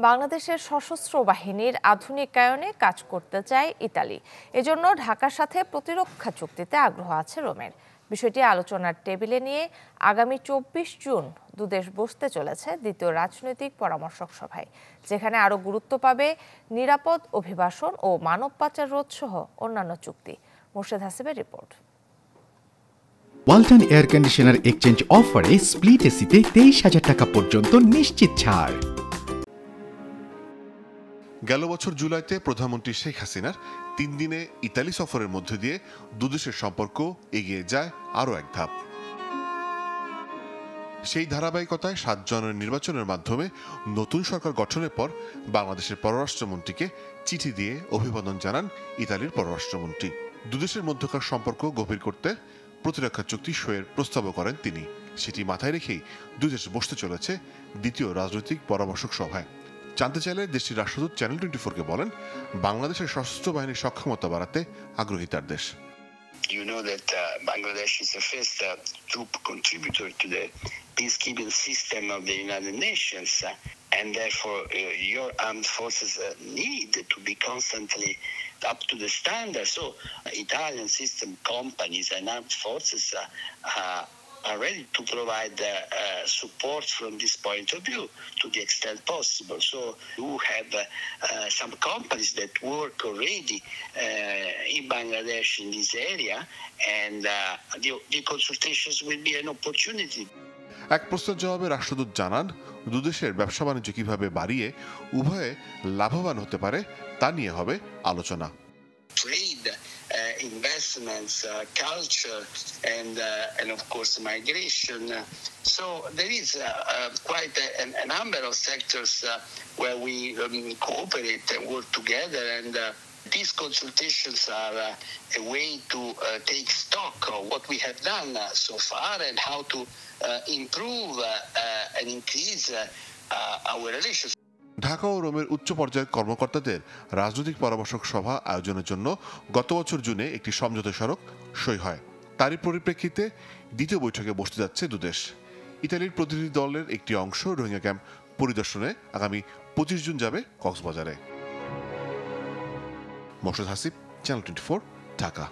বাংলাদেশের সশস্ত্র বাহিনীর আধুনিকায়নে কাজ করতে চায় ইতালি। এজন্য ঢাকার সাথে প্রতিরক্ষা চুক্তিতে আগ্রহ আছে রোমের। বিষয়টি আলোচনার টেবিলে নিয়ে আগামী 24 জুন দুদেশ বসতে চলেছে দ্বিতীয় রাজনৈতিক পরামর্শক সভায়, যেখানে আরও গুরুত্ব পাবে নিরাপদ অভিবাসন ও মানব পাচার রোধ সহ অন্যান্য চুক্তি। মোর্শেদ হাসিবের রিপোর্ট। ওয়ালটন এয়ার কন্ডিশনার এক্সচেঞ্জ অফারে স্প্লিট এসিতে 23,000 টাকা পর্যন্ত নিশ্চিত ছাড়। গেল বছর জুলাইতে প্রধানমন্ত্রী শেখ হাসিনার 3 দিনে ইতালি সফরের মধ্য দিয়ে দুদেশের সম্পর্ক এগিয়ে যায় আরও এক ধাপ। সেই ধারাবাহিকতায় 7 জানুয়ারি নির্বাচনের মাধ্যমে নতুন সরকার গঠনের পর বাংলাদেশের পররাষ্ট্রমন্ত্রীকে চিঠি দিয়ে অভিবাদন জানান ইতালির পররাষ্ট্রমন্ত্রী। দুদেশের মধ্যকার সম্পর্ক গভীর করতে প্রতিরক্ষা চুক্তি সইয়ের প্রস্তাবও করেন তিনি। সেটি মাথায় রেখেই দুদেশ বসতে চলেছে দ্বিতীয় রাজনৈতিক পরামর্শক সভায়। জানতে চাইলে দেশটির রাষ্ট্রদূত চ্যানেল 24-কে বলেন, বাংলাদেশের সশস্ত্র বাহিনীর সক্ষমতা বাড়াতে আগ্রহী তার দেশ। You know that Bangladesh is the first troop contributor to the peacekeeping system of the United Nations, and therefore your armed forces need to be constantly up to the standard. So Italian system companies and armed forces are ready to provide support from this point of view to the extent possible. So you have some companies that work already in Bangladesh in this area, and the consultations will be an opportunity. এক প্রশ্নের জবাবে রাষ্ট্রদূত জানান, দুদেশের ব্যবসা বাণিজ্য কিভাবে বাড়িয়ে উভয়ে লাভবান হতে পারে তা নিয়ে হবে আলোচনা। Trade, investments, culture, and of course migration. So there is quite a number of sectors where we cooperate and work together, and these consultations are a way to take stock of what we have done so far and how to improve and increase our relations. Dhaka ও রোমের উচ্চ পর্যায়ের কর্মকর্তাদের রাজনৈতিক পরামর্শক সভা আয়োজনের জন্য গত বছর জুনে একটি সমঝোতা স্মারক সই হয়। তারই পরিপ্রেক্ষিতে দ্বিতীয় বৈঠকে বসতে যাচ্ছে দুদেশ। ইতালির প্রতিনিধি দলের একটি অংশ রোহিঙ্গা ক্যাম্প পরিদর্শনে আগামী 25 জুন যাবে কক্সবাজারে। মোর্শেদ হাসিব, চ্যানেল 24, ঢাকা।